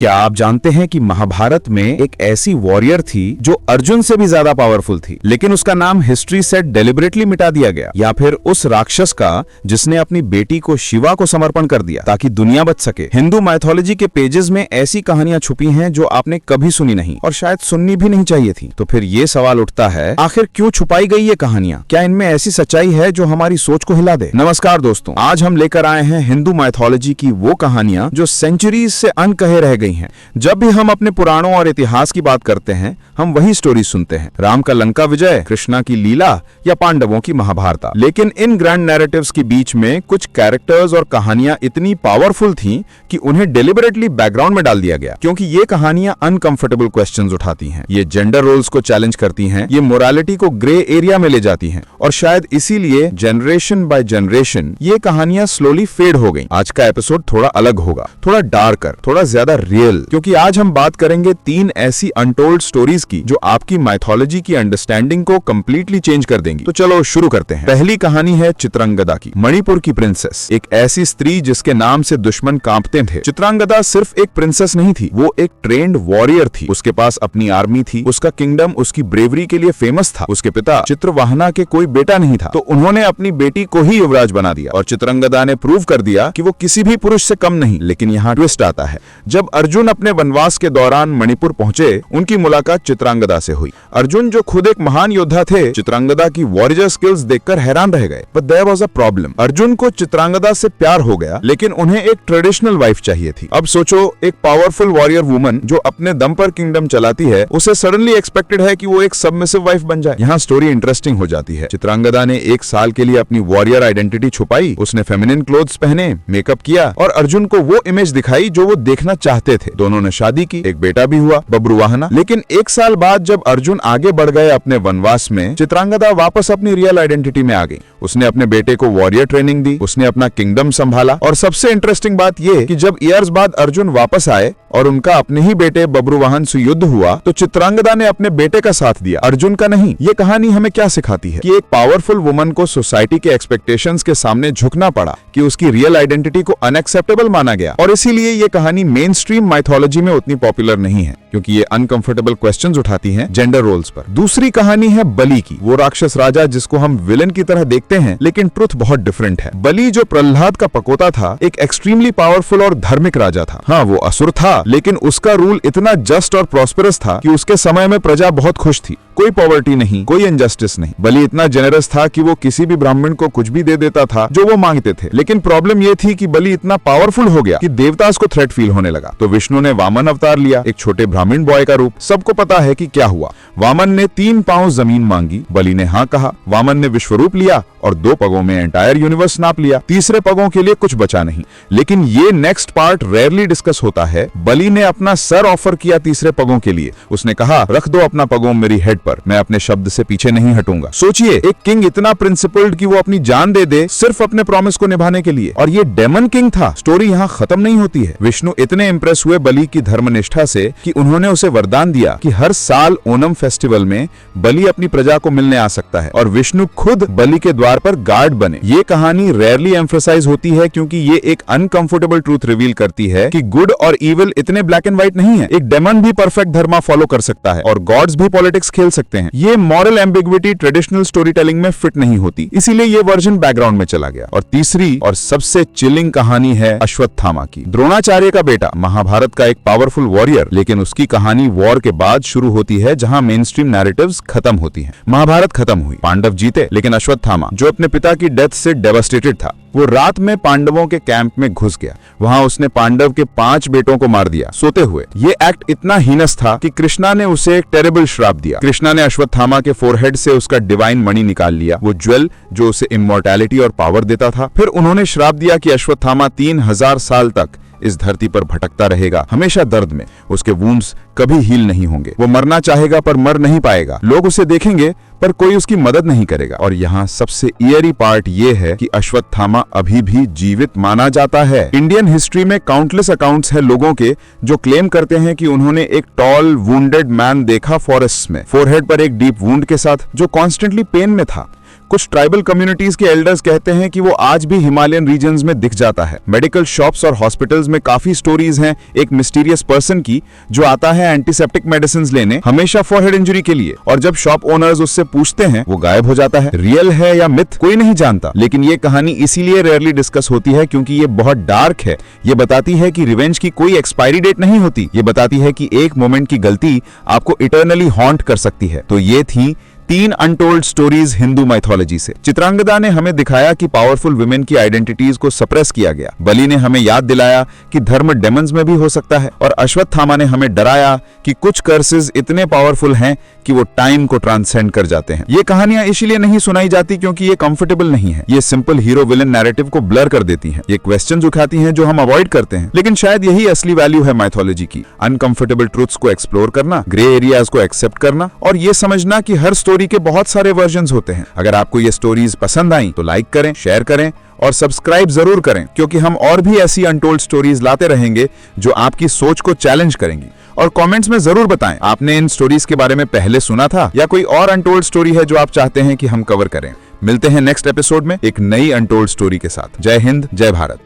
क्या आप जानते हैं कि महाभारत में एक ऐसी वॉरियर थी जो अर्जुन से भी ज्यादा पावरफुल थी, लेकिन उसका नाम हिस्ट्री से डेलिबरेटली मिटा दिया गया? या फिर उस राक्षस का जिसने अपनी बेटी को शिवा को समर्पण कर दिया ताकि दुनिया बच सके? हिंदू माइथोलॉजी के पेजेस में ऐसी कहानियां छुपी हैं जो आपने कभी सुनी नहीं और शायद सुननी भी नहीं चाहिए थी। तो फिर ये सवाल उठता है, आखिर क्यों छुपाई गई ये कहानियां? क्या इनमें ऐसी सच्चाई है जो हमारी सोच को हिला दे? नमस्कार दोस्तों, आज हम लेकर आए हैं हिंदू माइथोलॉजी की वो कहानियां जो सेंचुरीज से अनकहे रह गई हैं। जब भी हम अपने पुराणों और इतिहास की बात करते हैं, हम वही स्टोरी सुनते हैं, राम का लंका विजय, कृष्णा की लीला या पांडवों की महाभारत। लेकिन इन ग्रैंड नैरेटिव्स के बीच में कुछ कैरेक्टर्स और कहानियां इतनी पावरफुल थीं कि उन्हें डेलिबरेटली बैकग्राउंड में डाल दिया गया, क्योंकि ये कहानियां अनकंफर्टेबल क्वेश्चंस उठाती हैं, ये जेंडर रोल्स को चैलेंज करती हैं, ये मोरालिटी को ग्रे एरिया में ले जाती हैं, और शायद इसीलिए जनरेशन बाय जनरेशन ये कहानियां स्लोली फेड हो गई। आज का एपिसोड थोड़ा अलग होगा, थोड़ा डार्कर, थोड़ा ज्यादा रियल, क्योंकि आज हम बात करेंगे 3 ऐसी अनटोल्ड स्टोरीज की जो आपकी माइथोलॉजी की अंडरस्टैंडिंग को कंप्लीटली चेंज कर देंगी। तो चलो शुरू करते हैं। पहली कहानी है चित्रांगदा की, मणिपुर की प्रिंसेस, एक ऐसी स्त्री जिसके नाम से दुश्मन कांपते थे। चित्रांगदा सिर्फ एक प्रिंसेस नहीं थी, वो एक ट्रेन्ड वॉरियर थी। उसके पास अपनी आर्मी थी, उसका किंगडम उसकी ब्रेवरी के लिए फेमस था। उसके पिता चित्रवाहना के कोई बेटा नहीं था, तो उन्होंने अपनी बेटी को ही युवराज बना दिया, और चित्रांगदा ने प्रूव कर दिया कि वो किसी भी पुरुष से कम नहीं। लेकिन यहाँ ट्विस्ट आता है, जब अर्जुन अपने वनवास के दौरान मणिपुर पहुंचे, उनकी मुलाकात चित्रांगदा से हुई। अर्जुन जो खुद एक महान योद्धा थे, चित्रांगदा की वॉरियर स्किल्स देखकर हैरान रह गए। But there was a problem. Arjun को चित्रांगदा से प्यार हो गया, लेकिन उन्हें एक ट्रेडिशनल वाइफ चाहिए थी। अब सोचो, एक पावरफुल वॉरियर वुमन जो अपने दम पर किंगडम चलाती है, उसे सडनली एक्सपेक्टेड है कि वो एक सबमिसिव वाइफ बन जाए। यहाँ स्टोरी इंटरेस्टिंग हो जाती है। चित्रांगदा ने 1 साल के लिए अपनी वॉरियर आइडेंटिटी छुपाई, उसने फेमिनिन क्लोथ्स पहने, मेकअप किया और अर्जुन को वो इमेज दिखाई जो वो देखना चाहते थे। दोनों ने शादी की, एक बेटा भी हुआ, बब्रुवाहना। लेकिन 1 साल बाद जब अर्जुन आगे बढ़ गए अपने वनवास में, चित्रांगदा वापस अपनी रियल आइडेंटिटी में आ गई। उसने अपने बेटे को वॉरियर ट्रेनिंग दी, उसने अपना किंगडम संभाला, और सबसे इंटरेस्टिंग बात ये कि जब ईयर्स बाद अर्जुन वापस आए और उनका अपने ही बेटे बब्रुवाहन से युद्ध हुआ, तो चित्रांगदा ने अपने बेटे का साथ दिया, अर्जुन का नहीं। ये कहानी हमें क्या सिखाती है कि एक पावरफुल वुमन को सोसाइटी के एक्सपेक्टेशंस के सामने झुकना पड़ा, कि उसकी रियल आइडेंटिटी को अनएक्सेप्टेबल माना गया, और इसीलिए ये कहानी मेन स्ट्रीम माइथोलॉजी में उतनी पॉपुलर नहीं है, क्योंकि ये अनकंफर्टेबल क्वेश्चंस उठाती हैं जेंडर रोल्स पर। दूसरी कहानी है बलि की, वो राक्षस राजा जिसको हम विलेन की तरह देखते हैं, लेकिन ट्रुथ बहुत डिफरेंट है। बलि जो प्रहलाद का पकोता था, एक एक्सट्रीमली पावरफुल और धार्मिक राजा था। हाँ, वो असुर था, लेकिन उसका रूल इतना जस्ट और प्रॉस्पेरस था कि उसके समय में प्रजा बहुत खुश थी। कोई पॉवर्टी नहीं, कोई इनजस्टिस नहीं। बलि इतना जेनरस था कि वो किसी भी ब्राह्मण को कुछ भी दे देता था जो वो मांगते थे। लेकिन प्रॉब्लम ये थी कि बलि इतना पावरफुल हो गया कि देवतास को थ्रेट फील होने लगा। तो विष्णु ने वामन अवतार लिया, एक छोटे ब्राह्मण बॉय का रूप। सबको पता है कि क्या हुआ। वामन ने 3 पांव जमीन मांगी, बलि ने हाँ कहा। वामन ने विश्वरूप लिया और 2 पगों में एंटायर यूनिवर्स नाप लिया। तीसरे पगों के लिए कुछ बचा नहीं। लेकिन ये नेक्स्ट पार्ट रेयरली डिस्कस होता है। बलि ने अपना सर ऑफर किया तीसरे पगों के लिए। उसने कहा, रख दो अपना पगों मेरी हेड पर, मैं अपने शब्द से पीछे नहीं हटूंगा। सोचिए, एक किंग इतना प्रिंसिपल्ड कि वो अपनी जान दे दे सिर्फ अपने प्रॉमिस को निभाने के लिए, और ये डेमन किंग था। स्टोरी यहाँ खत्म नहीं होती है। विष्णु इतने इंप्रेस हुए बलि की धर्मनिष्ठा से कि उन्होंने उसे वरदान दिया कि हर साल ओनम फेस्टिवल में बलि अपनी प्रजा को मिलने आ सकता है, और विष्णु खुद बलि के द्वार पर गार्ड बने। ये कहानी रेयरली एम्फसाइज होती है, क्योंकि ये एक अनकंफर्टेबल ट्रूथ रिवील करती है कि गुड और इविल इतने ब्लैक एंड व्हाइट नहीं है। एक डेमन भी परफेक्ट धर्म फॉलो कर सकता है, और गॉड्स भी पॉलिटिक्स खेल सकते हैं। ये moral ambiguity traditional story telling में फिट नहीं होती, इसीलिए ये वर्जन बैकग्राउंड में चला गया। और तीसरी और सबसे चिलिंग कहानी है अश्वत्थामा की, द्रोणाचार्य का बेटा, महाभारत का एक पावरफुल वॉरियर। लेकिन उसकी कहानी वॉर के बाद शुरू होती है, जहां मेन स्ट्रीम नैरेटिव्स खत्म होती हैं। महाभारत खत्म हुई, पांडव जीते, लेकिन अश्वत्थामा जो अपने पिता की डेथ से डेवास्टेटेड था, वो रात में पांडवों के कैंप में घुस गया। वहां उसने पांडव के 5 बेटों को मार दिया सोते हुए। ये एक्ट इतना हीनस था कि कृष्णा ने उसे एक टेरेबल श्राप दिया। कृष्णा ने अश्वत्थामा के फोरहेड से उसका डिवाइन मणि निकाल लिया, वो ज्वेल जो उसे इमॉर्टैलिटी और पावर देता था। फिर उन्होंने श्राप दिया कि अश्वत्थामा 3000 साल तक इस धरती पर भटकता रहेगा, हमेशा दर्द में। उसके वुंड्स कभी हील नहीं होंगे। वो मरना चाहेगा पर मर नहीं पाएगा। लोग उसे देखेंगे पर कोई उसकी मदद नहीं करेगा। और यहाँ सबसे ईयरी पार्ट ये है कि अश्वत्थामा अभी भी जीवित माना जाता है। इंडियन हिस्ट्री में काउंटलेस अकाउंट्स है लोगों के जो क्लेम करते हैं कि उन्होंने एक टॉल वुंडेड मैन देखा फॉरेस्ट में, फोरहेड पर एक डीप वुंड के साथ, जो कॉन्स्टेंटली पेन में था। कुछ ट्राइबल कम्युनिटीज के एल्डर्स कहते हैं कि वो आज भी हिमालयन रीजन्स में दिख जाता है। मेडिकल शॉप्स और हॉस्पिटल्स में काफी स्टोरीज हैं एक मिस्टीरियस पर्सन की जो आता है एंटीसेप्टिक मेडिसिन लेने, हमेशा फॉर हेड इंजरी के लिए, और जब शॉप ओनर्स उससे पूछते हैं वो गायब हो जाता है। रियल है या मिथ कोई नहीं जानता, लेकिन ये कहानी इसीलिए रेयरली डिस्कस होती है क्योंकि ये बहुत डार्क है। ये बताती है कि रिवेंज की कोई एक्सपायरी डेट नहीं होती। ये बताती है कि एक मोमेंट की गलती आपको इटर्नली हॉन्ट कर सकती है। तो ये थी 3 अनटोल्ड स्टोरीज हिंदू माइथोलॉजी से। चित्रांगदा ने हमें दिखाया कि पावरफुल वुमेन की आइडेंटिटीज को सप्रेस किया गया। बलि ने हमें याद दिलाया कि धर्म डेमन्स में भी हो सकता है, और अश्वत्थामा ने हमें डराया कि कुछ कर्सेस इतने पावरफुल हैं कि वो टाइम को ट्रांसेंड कर जाते हैं। ये कहानियां इसलिए नहीं सुनाई जाती क्योंकि ये कंफर्टेबल नहीं है। ये सिंपल हीरो विलन नैरेटिव को ब्लर कर देती हैं। ये क्वेश्चंस उठाती हैं जो हम अवॉइड करते हैं, लेकिन शायद यही असली वैल्यू है माइथोलॉजी की। अनकंफर्टेबल ट्रुथ्स को एक्सप्लोर करना, ग्रे एरियाज को एक्सेप्ट करना, और ये समझना कि हर स्टोरी के बहुत सारे वर्जन्स होते हैं। अगर आपको ये स्टोरीज पसंद आई तो लाइक करें, शेयर करें और सब्सक्राइब जरूर करें, क्योंकि हम और भी ऐसी अनटोल्ड स्टोरीज लाते रहेंगे जो आपकी सोच को चैलेंज करेंगी। और कमेंट्स में जरूर बताएं आपने इन स्टोरीज के बारे में पहले सुना था या कोई और अनटोल्ड स्टोरी है जो आप चाहते हैं कि हम कवर करें। मिलते हैं नेक्स्ट एपिसोड में एक नई अनटोल्ड स्टोरी के साथ। जय हिंद, जय भारत।